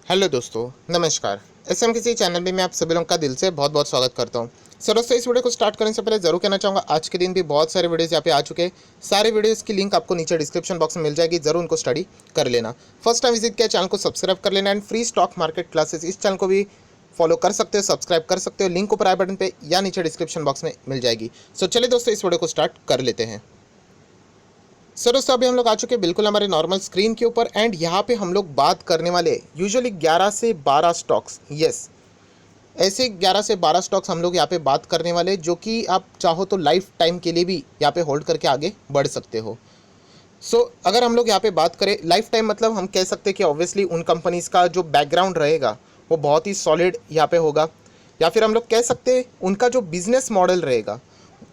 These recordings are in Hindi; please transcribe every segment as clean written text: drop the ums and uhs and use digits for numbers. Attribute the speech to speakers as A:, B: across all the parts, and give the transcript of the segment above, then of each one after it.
A: हेलो दोस्तों, नमस्कार। एसएम किसी चैनल में मैं आप सभी लोगों का दिल से बहुत बहुत स्वागत करता हूं। सर दोस्तों, इस वीडियो को स्टार्ट करने से पहले जरूर कहना चाहूँगा, आज के दिन भी बहुत सारे वीडियोस यहाँ पे आ चुके हैं। सारे वीडियोस की लिंक आपको नीचे डिस्क्रिप्शन बॉक्स में मिल जाएगी, जरूर उनको स्टडी कर लेना। फर्स्ट टाइम विजिट किया चैनल को सब्सक्राइब कर लेना and free stock market classes इस चैनल को भी फॉलो कर सकते हो, सब्सक्राइब कर सकते हो। लिंक ऊपर आई बटन पे या नीचे डिस्क्रिप्शन बॉक्स में मिल जाएगी। सो चलिए दोस्तों, इस वीडियो को स्टार्ट कर लेते हैं। सर दोस्तों, अभी हम लोग आ चुके हैं बिल्कुल हमारे नॉर्मल स्क्रीन के ऊपर एंड यहाँ पे हम लोग बात करने वाले यूजुअली 11 से 12 स्टॉक्स। यस, ऐसे 11 से 12 स्टॉक्स हम लोग यहाँ पे बात करने वाले, जो कि आप चाहो तो लाइफ टाइम के लिए भी यहाँ पे होल्ड करके आगे बढ़ सकते हो। अगर हम लोग यहाँ पे बात करें लाइफ टाइम, मतलब हम कह सकते हैं कि ऑब्वियसली उन कंपनीज़ का जो बैकग्राउंड रहेगा वो बहुत ही सॉलिड यहाँ पे होगा, या फिर हम लोग कह सकते हैं उनका जो बिजनेस मॉडल रहेगा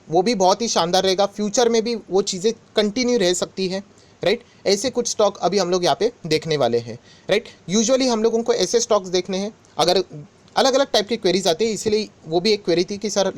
A: वो भी बहुत ही शानदार रहेगा। फ्यूचर में भी वो चीज़ें कंटिन्यू रह सकती है, राइट। ऐसे कुछ स्टॉक अभी हम लोग यहाँ पे देखने वाले हैं, राइट। यूजुअली हम लोगों को ऐसे स्टॉक्स देखने हैं, अगर अलग अलग टाइप की क्वेरीज आती है, इसीलिए वो भी एक क्वेरी थी कि सर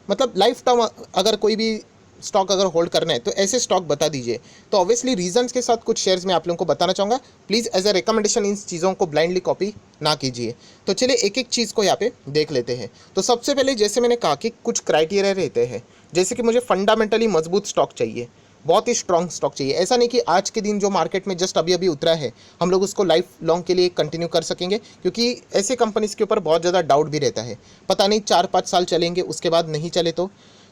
A: मतलब लाइफ टाइम अगर कोई भी स्टॉक अगर होल्ड करना है तो ऐसे स्टॉक बता दीजिए। तो ऑब्वियसली रीजंस के साथ कुछ शेयर्स मैं आप लोगों को बताना चाहूँगा। प्लीज़ एज अ रिकमेंडेशन इन चीज़ों को ब्लाइंडली कॉपी ना कीजिए। तो चलिए एक एक चीज़ को यहाँ पे देख लेते हैं। तो सबसे पहले जैसे मैंने कहा कि कुछ क्राइटेरिया रहते हैं, जैसे कि मुझे फंडामेंटली मजबूत स्टॉक चाहिए, बहुत ही स्ट्रॉन्ग स्टॉक चाहिए। ऐसा नहीं कि आज के दिन जो मार्केट में जस्ट अभी अभी उतरा है हम लोग उसको लाइफ लॉन्ग के लिए कंटिन्यू कर सकेंगे, क्योंकि ऐसे कंपनीज़ के ऊपर बहुत ज़्यादा डाउट भी रहता है। पता नहीं 4-5 साल चलेंगे, उसके बाद नहीं चले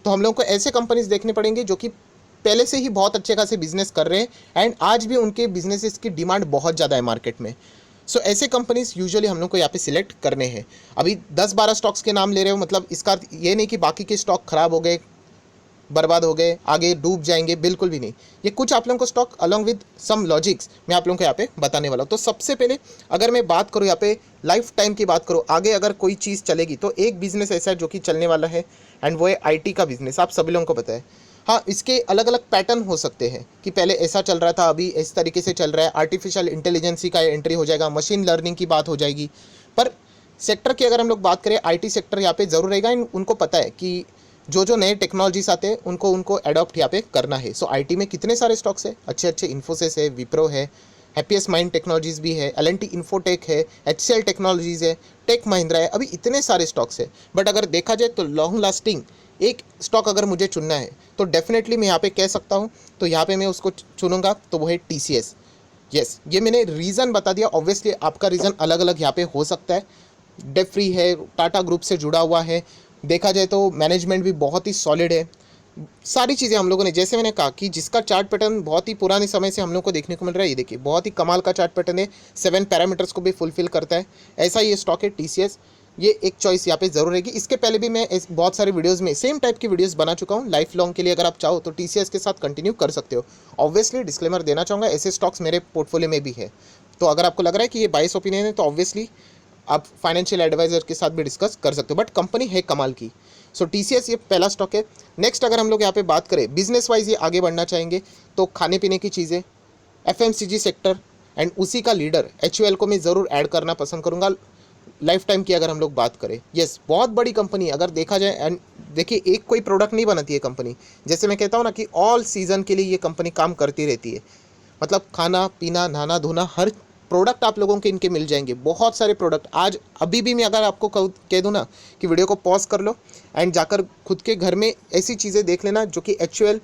A: तो हम लोग को ऐसे कंपनीज देखने पड़ेंगे जो कि पहले से ही बहुत अच्छे खासे बिजनेस कर रहे हैं एंड आज भी उनके बिजनेसेस की डिमांड बहुत ज़्यादा है मार्केट में। ऐसे कंपनीज यूजुअली हम लोग को यहाँ पे सिलेक्ट करने हैं। अभी 10-12 स्टॉक्स के नाम ले रहे हो, मतलब इसका अर्थ ये नहीं कि बाकी के स्टॉक खराब हो गए, बर्बाद हो गए, आगे डूब जाएंगे, बिल्कुल भी नहीं। ये कुछ आप लोगों को stock along with some logics मैं आप लोगों को यहाँ पे बताने वाला हूँ। तो सबसे पहले अगर मैं बात करूँ यहाँ पे लाइफ टाइम की बात करूँ, आगे अगर कोई चीज़ चलेगी तो एक बिजनेस ऐसा है जो कि चलने वाला है एंड वो है आईटी का बिजनेस। आप सभी लोगों को पता है। हाँ, इसके अलग अलग पैटर्न हो सकते हैं कि पहले ऐसा चल रहा था, अभी इस तरीके से चल रहा है। आर्टिफिशियल इंटेलिजेंसी का एंट्री हो जाएगा, मशीन लर्निंग की बात हो जाएगी। पर सेक्टर की अगर हम लोग बात करें, आईटी सेक्टर यहाँ पे ज़रूर रहेगा। उनको पता है कि जो जो नए टेक्नोलॉजीज आते हैं उनको उनको अडॉप्ट यहाँ पे करना है। आईटी में कितने सारे स्टॉक्स है, अच्छे अच्छे। इन्फोसिस है, विप्रो है, हैप्पीएस्ट माइंड टेक्नोलॉजीज भी है, एल&टी इन्फोटेक है, एचसीएल टेक्नोलॉजीज है, टेक महिंद्रा है। अभी इतने सारे स्टॉक्स है, बट अगर देखा जाए तो लॉन्ग लास्टिंग एक स्टॉक अगर मुझे चुनना है तो डेफिनेटली मैं यहाँ पे कह सकता हूँ, तो यहाँ पे मैं उसको चुनूंगा, तो वो है टीसीएस। यस, ये मैंने रीज़न बता दिया। ऑब्वियसली आपका रीज़न अलग अलग यहाँ पे हो सकता है। डेट फ्री है, टाटा ग्रुप से जुड़ा हुआ है, देखा जाए तो मैनेजमेंट भी बहुत ही सॉलिड है। सारी चीज़ें हम लोगों ने, जैसे मैंने कहा कि जिसका चार्ट पैटर्न बहुत ही पुराने समय से हम लोग को देखने को मिल रहा है, ये देखिए बहुत ही कमाल का चार्ट पैटर्न है, 7 पैरामीटर्स को भी फुलफिल करता है। ऐसा ये स्टॉक है टीसीएस। ये एक चॉइस यहाँ पे ज़रूर रहेगी। इसके पहले भी मैं बहुत सारे वीडियोस में सेम टाइप की वीडियोस बना चुका हूँ लाइफ लॉन्ग के लिए। अगर आप चाहो तो टीसीएस के साथ कंटिन्यू कर सकते हो। ऑब्वियसली डिस्क्लेमर देना चाहूँगा, ऐसे स्टॉक्स मेरे पोर्टफोलियो में भी है। तो अगर आपको लग रहा है कि ये बाइस ओपिनियन है तो ऑब्वियसली आप फाइनेंशियल एडवाइजर के साथ भी डिस्कस कर सकते हो, बट कंपनी है कमाल की। टीसीएस ये पहला स्टॉक है। नेक्स्ट अगर हम लोग यहाँ पे बात करें बिजनेस वाइज ये आगे बढ़ना चाहेंगे तो खाने पीने की चीज़ें, एफएमसीजी सेक्टर एंड उसी का लीडर एचयूएल को मैं ज़रूर ऐड करना पसंद करूँगा लाइफ टाइम की अगर हम लोग बात करें। यस, बहुत बड़ी कंपनी अगर देखा जाए। एंड देखिए, एक कोई प्रोडक्ट नहीं बनाती है कंपनी। जैसे मैं कहता हूँ ना कि ऑल सीजन के लिए ये कंपनी काम करती रहती है। मतलब खाना पीना, नहाना धोना, हर प्रोडक्ट आप लोगों के इनके मिल जाएंगे। बहुत सारे प्रोडक्ट आज अभी भी मैं अगर आपको कह दूँ ना कि वीडियो को पॉज कर लो एंड जाकर खुद के घर में ऐसी चीज़ें देख लेना जो कि एचयूएल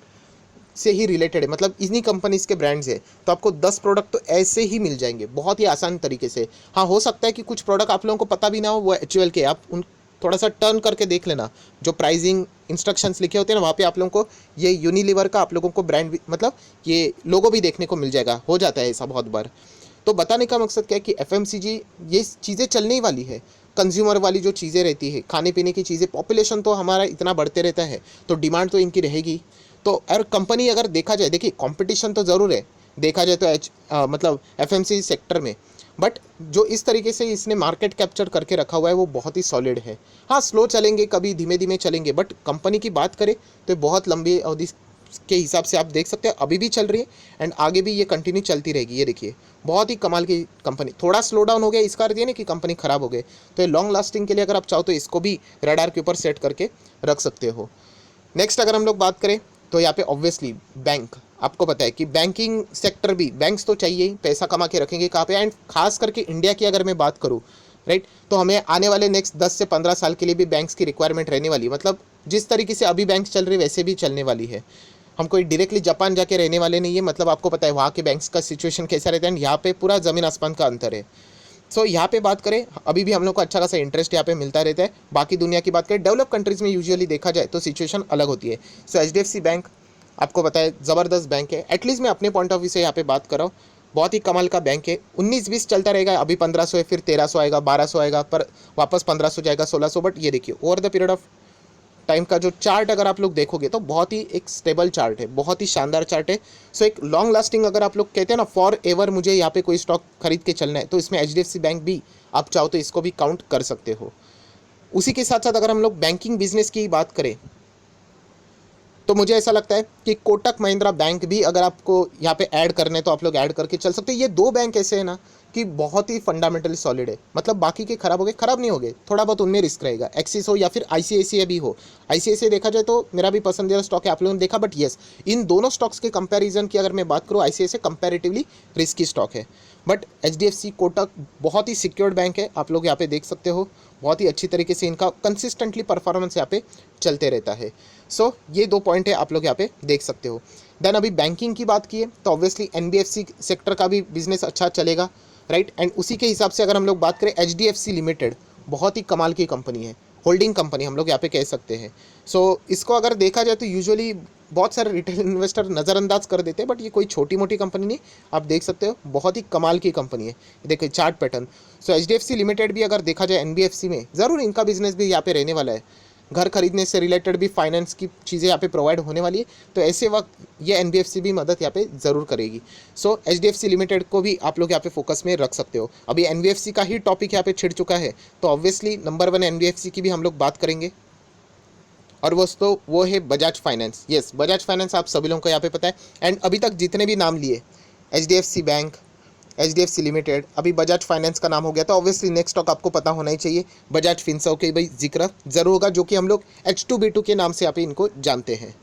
A: से ही रिलेटेड है, मतलब इन्हीं कंपनीज के ब्रांड्स है, तो आपको 10 प्रोडक्ट तो ऐसे ही मिल जाएंगे बहुत ही आसान तरीके से। हाँ, हो सकता है कि कुछ प्रोडक्ट आप लोगों को पता भी ना हो वो एचयूएल के, आप उन थोड़ा सा टर्न करके देख लेना। जो प्राइसिंग इंस्ट्रक्शंस लिखे होते हैं ना, वहाँ पे आप लोगों को ये यूनिलीवर का आप लोगों को ब्रांड मतलब ये लोगो भी देखने को मिल जाएगा। हो जाता है ऐसा बहुत बार। तो बताने का मकसद क्या है कि एफएमसीजी ये चीज़ें चलने ही वाली है। कंज्यूमर वाली जो चीज़ें रहती है, खाने पीने की चीज़ें, पॉपुलेशन तो हमारा इतना बढ़ते रहता है, तो डिमांड तो इनकी रहेगी। तो और कंपनी अगर देखा जाए, देखिए कंपटीशन तो ज़रूर है देखा जाए तो मतलब एफएमसीजी सेक्टर में, बट जो इस तरीके से इसने मार्केट कैप्चर करके रखा हुआ है वो बहुत ही सॉलिड है। हाँ, स्लो चलेंगे, कभी धीमे धीमे चलेंगे, बट कंपनी की बात करें तो बहुत लंबी अवधि के हिसाब से आप देख सकते हैं अभी भी चल रही है एंड आगे भी ये कंटिन्यू चलती रहेगी। ये देखिए बहुत ही कमाल की कंपनी। थोड़ा स्लो डाउन हो गया इसका अर्थ ये नहीं कि कंपनी खराब हो गई। तो ये लॉन्ग लास्टिंग के लिए अगर आप चाहो तो इसको भी रडार के ऊपर सेट करके रख सकते हो। नेक्स्ट अगर हम लोग बात करें तो यहाँ पे ऑब्वियसली बैंक, आपको पता है कि बैंकिंग सेक्टर भी, बैंक्स तो चाहिए ही, पैसा कमा के रखेंगे कहाँ पे, एंड खास करके इंडिया की अगर मैं बात करूँ, राइट, तो हमें आने वाले नेक्स्ट 10 से 15 साल के लिए भी बैंक्स की रिक्वायरमेंट रहने वाली है। मतलब जिस तरीके से अभी बैंक चल रही वैसे भी चलने वाली है। हम कोई डायरेक्टली जापान जाके रहने वाले नहीं है, मतलब आपको पता है वहाँ के बैंक्स का सिचुएशन कैसा रहता है, एंड यहाँ पे पूरा ज़मीन आसमान का अंतर है। सो यहाँ पे बात करें, अभी भी हम लोग को अच्छा खासा इंटरेस्ट यहाँ पे मिलता रहता है। बाकी दुनिया की बात करें, डेवलप कंट्रीज़ में यूजुअली देखा जाए तो सिचुएशन अलग होती है। सो HDFC बैंक आपको पता है ज़बरदस्त बैंक है, एटलीस्ट मैं अपने पॉइंट ऑफ व्यू से यहाँ पे बात कर रहा हूँ। बहुत ही कमाल का बैंक है। 19-20 चलता रहेगा, अभी 1500 है, फिर 1300 आएगा, 1200 आएगा, पर वापस 1500 जाएगा, 1600। बट ये देखिए over the period of time का जो चार्ट अगर आप लोग देखोगे तो बहुत ही एक स्टेबल चार्ट है, बहुत ही शानदार चार्ट है। सो एक लॉन्ग लास्टिंग, अगर आप लोग कहते हैं ना फॉर एवर मुझे यहाँ पे कोई स्टॉक खरीद के चलना है, तो इसमें HDFC बैंक भी आप चाहो तो इसको भी काउंट कर सकते हो। उसी के साथ साथ अगर हम लोग बैंकिंग बिजनेस की बात करें तो मुझे ऐसा लगता है कि कोटक महिंद्रा बैंक भी अगर आपको यहाँ पे ऐड करने तो आप लोग ऐड करके चल सकते हैं। ये दो बैंक ऐसे हैं ना कि बहुत ही फंडामेंटली सॉलिड है, मतलब बाकी के खराब हो गए, खराब नहीं हो गए, थोड़ा बहुत उनमें रिस्क रहेगा। एक्सिस हो या फिर ICICI भी हो, ICICI देखा जाए तो मेरा भी पसंदीदा स्टॉक है, आप लोगों ने देखा। बट येस, इन दोनों स्टॉक्स के कंपैरिजन की अगर मैं बात करूँ, ICICI कंपैरेटिवली रिस्की स्टॉक है। बट HDFC कोटक बहुत ही सिक्योर्ड बैंक है, आप लोग यहाँ पे देख सकते हो, बहुत ही अच्छी तरीके से इनका कंसिस्टेंटली परफॉर्मेंस यहाँ पे चलते रहता है। सो ये दो पॉइंट है, आप लोग यहाँ पे देख सकते हो। देन अभी बैंकिंग की बात की है तो ऑब्वियसली NBFC सेक्टर का भी बिजनेस अच्छा चलेगा, राइट। एंड उसी के हिसाब से अगर हम लोग बात करें, HDFC लिमिटेड बहुत ही कमाल की कंपनी है, होल्डिंग कंपनी हम लोग यहाँ पे कह सकते हैं। सो इसको अगर देखा जाए तो यूजुअली बहुत सारे रिटेल इन्वेस्टर नज़रअंदाज कर देते हैं, बट ये कोई छोटी मोटी कंपनी नहीं, आप देख सकते हो बहुत ही कमाल की कंपनी है। देखिए चार्ट पैटर्न। सो HDFC लिमिटेड भी अगर देखा जाए NBFC में, ज़रूर इनका बिजनेस भी यहाँ पे रहने वाला है, घर खरीदने से रिलेटेड भी फाइनेंस की चीज़ें यहाँ पे प्रोवाइड होने वाली है, तो ऐसे वक्त ये NBFC भी मदद यहाँ पे ज़रूर करेगी। सो HDFC लिमिटेड को भी आप लोग यहाँ पे फोकस में रख सकते हो। अभी NBFC का ही टॉपिक यहाँ पे छिड़ चुका है, तो ऑब्वियसली नंबर 1 NBFC की भी हम लोग बात करेंगे, और वो है Bajaj finance. Yes, Bajaj finance आप सभी लोगों को यहाँ पे पता है। एंड अभी तक जितने भी नाम लिए, HDFC बैंक, HDFC लिमिटेड, अभी बजाज फाइनेंस का नाम हो गया, तो ऑब्वियसली नेक्स्ट स्टॉक आपको पता होना ही चाहिए, बजाज फिनसर्व के भाई जिक्र जरूर होगा, जो कि हम लोग H2B2 के नाम से यहाँ पे इनको जानते हैं।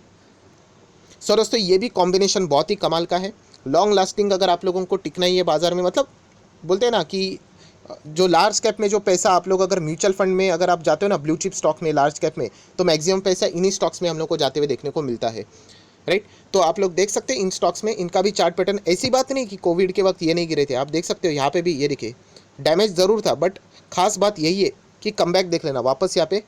A: सो दोस्तों ये भी कॉम्बिनेशन बहुत ही कमाल का है, लॉन्ग लास्टिंग। अगर आप लोगों को टिकना ही है बाजार में, मतलब बोलते हैं ना कि जो लार्ज कैप में जो पैसा आप लोग अगर म्यूचुअल फंड में अगर आप जाते हो ना, ब्लू चिप स्टॉक में, लार्ज कैप में, तो मैक्सिमम पैसा इन्हीं स्टॉक्स में हम लोग को जाते हुए देखने को मिलता है, राइट। तो आप लोग देख सकते हैं इन स्टॉक्स में इनका भी चार्ट पैटर्न, ऐसी बात नहीं कि कोविड के वक्त ये नहीं गिरे थे, आप देख सकते हो यहाँ पे भी ये देखिए डैमेज ज़रूर था, बट खास बात यही है कि कमबैक देख लेना, वापस यहाँ पे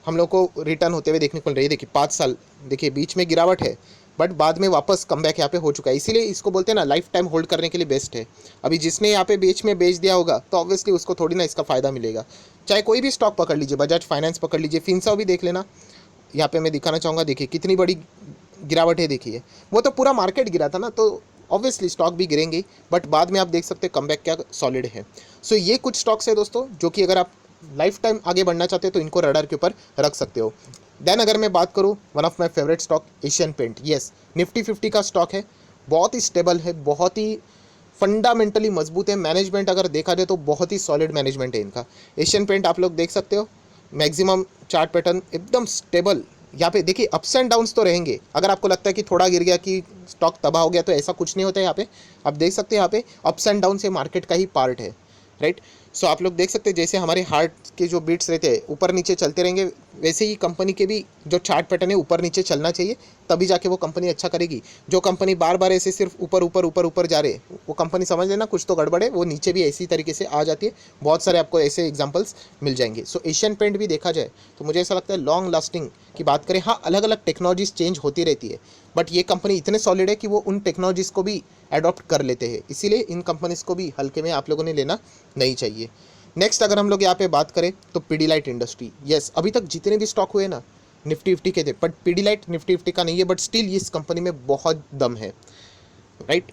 A: हम लोग को रिटर्न होते हुए देखने को मिल रही है। देखिए 5 साल, देखिए बीच में गिरावट है, बट बाद में वापस कमबैक यहाँ पे हो चुका है, इसीलिए इसको बोलते हैं ना लाइफ टाइम होल्ड करने के लिए बेस्ट है। अभी जिसने यहाँ पे बीच में बेच दिया होगा तो ऑब्वियसली उसको थोड़ी ना इसका फ़ायदा मिलेगा। चाहे कोई भी स्टॉक पकड़ लीजिए, बजाज फाइनेंस पकड़ लीजिए, फिनसर्व भी देख लेना, यहाँ पे मैं दिखाना चाहूँगा, देखिए कितनी बड़ी गिरावट है। देखिए वो तो पूरा मार्केट गिरा था ना, तो ऑब्वियसली स्टॉक भी गिरेंगे, बट बाद में आप देख सकते हैं कमबैक क्या सॉलिड है। सो ये कुछ स्टॉक्स है दोस्तों, जो कि अगर आप लाइफ टाइम आगे बढ़ना चाहते हो तो इनको रडार के ऊपर रख सकते हो। देन अगर मैं बात करूँ, one of my favourite stock Asian Paint. Yes, Nifty 50 का स्टॉक है, बहुत ही स्टेबल है, बहुत ही फंडामेंटली मजबूत है। मैनेजमेंट अगर देखा जाए तो बहुत ही सॉलिड मैनेजमेंट है इनका। एशियन पेंट आप लोग देख सकते हो, मैक्सिमम चार्ट पैटर्न एकदम स्टेबल। यहाँ पे देखिए अप्स एंड डाउन्स तो रहेंगे, अगर आपको लगता है कि थोड़ा गिर गया कि स्टॉक तबाह हो गया, तो ऐसा कुछ नहीं होता है। यहाँ पे आप देख सकते हैं, यहाँ पे अप्स एंड डाउन से मार्केट का ही पार्ट है, राइट। सो आप लोग देख सकते हैं जैसे हमारे हार्ट के जो बीट्स रहते हैं ऊपर नीचे चलते रहेंगे, वैसे ही कंपनी के भी जो चार्ट पैटर्न है ऊपर नीचे चलना चाहिए, तभी जाके वो कंपनी अच्छा करेगी। जो कंपनी बार बार ऐसे सिर्फ ऊपर ऊपर ऊपर ऊपर जा रहे, वो कंपनी समझ लेना कुछ तो गड़बड़ है, वो नीचे भी ऐसी तरीके से आ जाती है। बहुत सारे आपको ऐसे एग्जाम्पल्स मिल जाएंगे। सो एशियन पेंट भी देखा जाए तो मुझे ऐसा लगता है लॉन्ग लास्टिंग की बात करें, हाँ अलग अलग टेक्नोलॉजीज चेंज होती रहती है, बट ये कंपनी इतने सॉलिड है कि वो उन टेक्नोलॉजीज़ को भी अडॉप्ट कर लेते हैं, इसीलिए इन कंपनीज़ को भी हल्के में आप लोगों ने लेना नहीं चाहिए। नेक्स्ट अगर हम लोग यहाँ पे बात करें तो पीडीलाइट इंडस्ट्री। येस, अभी तक जितने भी स्टॉक हुए ना निफ्टी 50 के थे, बट पीडीलाइट निफ्टी 50 का नहीं है, बट स्टिल इस कंपनी में बहुत दम है, राइट।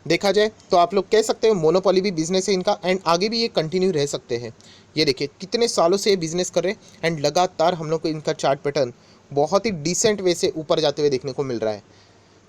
A: देखा जाए तो आप लोग कह सकते हो मोनोपोली भी बिजनेस है इनका, एंड आगे भी ये कंटिन्यू रह सकते हैं। ये देखिए कितने सालों से ये बिजनेस कर रहे हैं, एंड लगातार हम लोग को इनका चार्ट पैटर्न बहुत ही डिसेंट वे से ऊपर जाते हुए देखने को मिल रहा है।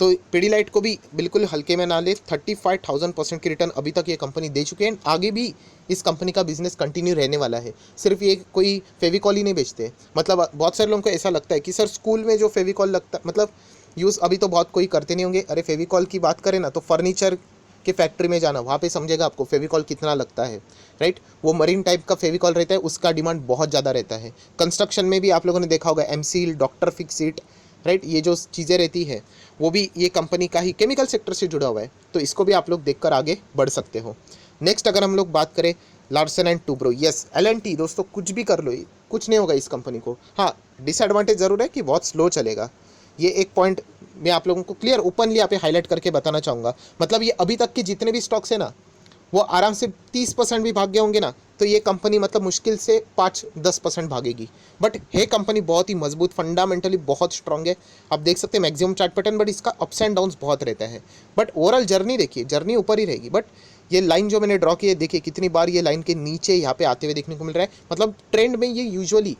A: तो पीडीलाइट को भी बिल्कुल हल्के में ना ले, 35,000% की रिटर्न अभी तक ये कंपनी दे चुकी है, एंड आगे भी इस कंपनी का बिजनेस कंटिन्यू रहने वाला है। सिर्फ ये कोई फेविकॉल ही नहीं बेचते, मतलब बहुत सारे लोगों को ऐसा लगता है कि सर स्कूल में जो फेविकॉल लगता, मतलब यूज़ अभी तो बहुत कोई करते नहीं होंगे। अरे फेविकॉल की बात करें ना तो फर्नीचर के फैक्ट्री में जाना, वहाँ पे समझेगा आपको फेविकॉल कितना लगता है, राइट। वो मरीन टाइप का फेविकॉल रहता है, उसका डिमांड बहुत ज़्यादा रहता है। कंस्ट्रक्शन में भी आप लोगों ने देखा होगा एमसील, डॉक्टर फिक्सिट, राइट, ये जो चीज़ें रहती है वो भी ये कंपनी का ही केमिकल सेक्टर से जुड़ा हुआ है, तो इसको भी आप लोग देखकर आगे बढ़ सकते हो। नेक्स्ट अगर हम लोग बात करें Larsen and Toubro, yes L and T दोस्तों, कुछ भी कर लो कुछ नहीं होगा इस कंपनी को। हाँ, डिसएडवांटेज ज़रूर है कि बहुत स्लो चलेगा, ये एक पॉइंट मैं आप लोगों को क्लियर ओपनली यहाँ पे हाईलाइट करके बताना चाहूँगा। मतलब ये अभी तक के जितने भी स्टॉक्स है ना, वो आराम से 30% भी भाग गए होंगे ना, तो ये कंपनी मतलब मुश्किल से 5-10% भागेगी। बट है कंपनी बहुत ही मजबूत, फंडामेंटली बहुत स्ट्रांग है। आप देख सकते हैं मैक्सिमम चार्ट पैटर्न, बट इसका अप्स एंड डाउन्स बहुत रहता है। बट ओवरऑल जर्नी देखिए, जर्नी ऊपर ही रहेगी। बट ये लाइन जो मैंने ड्रॉ की है, देखिए कितनी बार ये लाइन के नीचे यहाँ पे आते हुए देखने को मिल रहा है। मतलब ट्रेंड में ये यूजुअली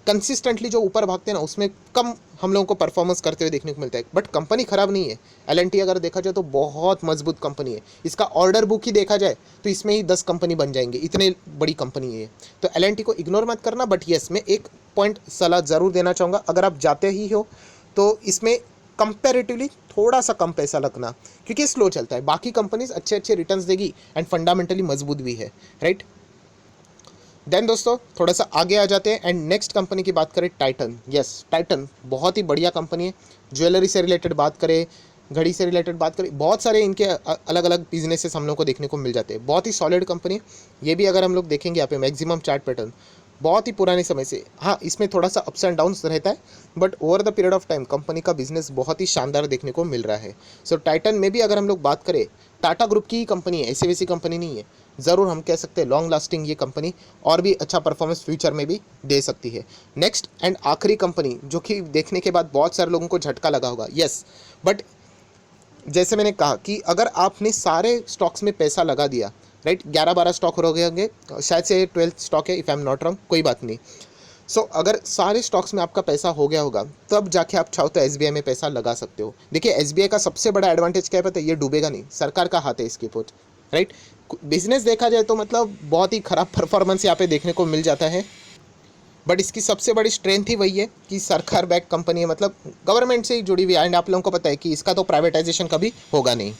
A: कंसिस्टेंटली जो ऊपर भागते हैं ना, उसमें कम हम लोगों को परफॉर्मेंस करते हुए देखने को मिलता है। बट कंपनी खराब नहीं है। एलएनटी अगर देखा जाए तो बहुत मजबूत कंपनी है। इसका ऑर्डर बुक ही देखा जाए तो इसमें ही 10 कंपनी बन जाएंगे, इतनी बड़ी कंपनी है। तो एलएनटी को इग्नोर मत करना। बट येस, मैं एक पॉइंट सलाह ज़रूर देना चाहूँगा, अगर आप जाते ही हो तो इसमें कंपेरेटिवली थोड़ा सा कम पैसा लगना, क्योंकि स्लो चलता है। बाकी कंपनीज अच्छे अच्छे रिटर्न्स देगी एंड फंडामेंटली मजबूत भी है, राइट। देन दोस्तों थोड़ा सा आगे आ जाते हैं एंड नेक्स्ट कंपनी की बात करें, टाइटन। यस, टाइटन बहुत ही बढ़िया कंपनी है। ज्वेलरी से रिलेटेड बात करें, घड़ी से रिलेटेड बात करें, बहुत सारे इनके अलग अलग बिजनेसेस हम लोग को देखने को मिल जाते हैं। बहुत ही सॉलिड कंपनी है ये भी। अगर हम लोग देखेंगे यहाँ पे मैक्सिमम चार्ट पैटर्न बहुत ही पुराने समय से, हाँ इसमें थोड़ा सा अप्स एंड डाउन्स रहता है, but over the period of time company का बिजनेस बहुत ही शानदार देखने को मिल रहा है। सो टाइटन में भी अगर हम लोग बात करें, टाटा ग्रुप की ही कंपनी है, ऐसी वैसी कंपनी नहीं है। ज़रूर हम कह सकते हैं लॉन्ग लास्टिंग ये कंपनी, और भी अच्छा परफॉर्मेंस फ्यूचर में भी दे सकती है। नेक्स्ट एंड आखिरी कंपनी जो कि देखने के बाद बहुत सारे लोगों को झटका लगा होगा, यस, बट जैसे मैंने कहा कि अगर आपने सारे स्टॉक्स में पैसा लगा दिया, राइट, 11-12 स्टॉक हो गए होंगे, शायद से 12th स्टॉक है if I am not wrong, कोई बात नहीं। सो अगर सारे स्टॉक्स में आपका पैसा हो गया होगा, तब जाके आप चाहो तो एसबीआई में पैसा लगा सकते हो। देखिए एसबीआई का सबसे बड़ा एडवांटेज क्या है पता है, ये डूबेगा नहीं, सरकार का हाथ है इसके ऊपर, राइट। बिजनेस देखा जाए तो मतलब बहुत ही खराब परफॉर्मेंस यहाँ पे देखने को मिल जाता है, बट इसकी सबसे बड़ी स्ट्रेंथ ही वही है कि सरकार बैक कंपनी है, मतलब गवर्नमेंट से ही जुड़ी हुई है। एंड आप लोगों को पता है कि इसका तो प्राइवेटाइजेशन कभी होगा नहीं।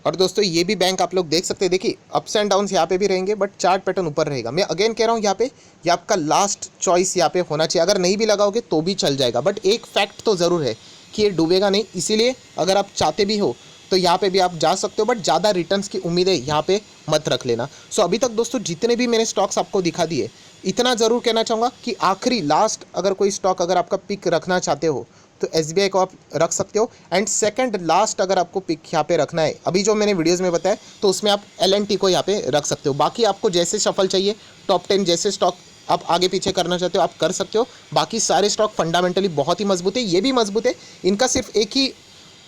A: और दोस्तों ये भी बैंक आप लोग देख सकते हैं, देखिए अप्स एंड डाउन्स यहाँ पे भी रहेंगे, बट चार्ट पैटर्न ऊपर रहेगा। मैं अगेन कह रहा हूँ यहाँ पे ये आपका लास्ट चॉइस यहाँ पे होना चाहिए। अगर नहीं भी लगाओगे तो भी चल जाएगा, बट एक फैक्ट तो ज़रूर है कि ये डूबेगा नहीं। इसीलिए अगर आप चाहते भी हो तो यहाँ पे भी आप जा सकते हो, बट ज़्यादा रिटर्न्स की उम्मीदें यहाँ पे मत रख लेना। सो अभी तक दोस्तों जितने भी मैंने स्टॉक्स आपको दिखा दिए, इतना ज़रूर कहना चाहूँगा कि आखिरी लास्ट अगर कोई स्टॉक अगर आपका पिक रखना चाहते हो तो एसबीआई को आप रख सकते हो। एंड सेकंड लास्ट अगर आपको पिक यहाँ पे रखना है, अभी जो मैंने वीडियोस में बताया, तो उसमें आप एलएनटी को यहाँ पे रख सकते हो। बाकी आपको जैसे शफल चाहिए, टॉप 10 जैसे स्टॉक आप आगे पीछे करना चाहते हो आप कर सकते हो। बाकी सारे स्टॉक फंडामेंटली बहुत ही मजबूत है, ये भी मजबूत है। इनका सिर्फ एक ही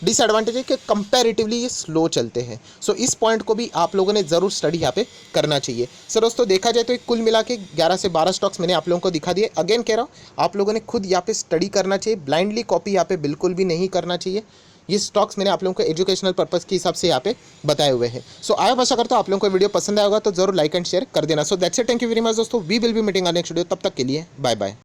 A: डिसएडवांटेज है कि कंपैरेटिवली ये स्लो चलते हैं। सो इस पॉइंट को भी आप लोगों ने ज़रूर स्टडी यहाँ पे करना चाहिए। सो दोस्तों देखा जाए तो एक कुल मिला के 11 से 12 स्टॉक्स मैंने आप लोगों को दिखा दिए। अगेन कह रहा हूँ आप लोगों ने खुद यहाँ पे स्टडी करना चाहिए, ब्लाइंडली कॉपी यहाँ पे बिल्कुल भी नहीं करना चाहिए। ये स्टॉक्स मैंने आप लोगों को एजुकेशनल पर्पस के हिसाब से यहाँ पे बताए हुए हैं। सो आया आशा करता हूँ आप लोगों को वीडियो पसंद आएगा तो जरूर लाइक एंड शेयर कर देना। So that's it, thank you very much दोस्तों, we will be meeting on next video. तब तक के लिए बाय बाय।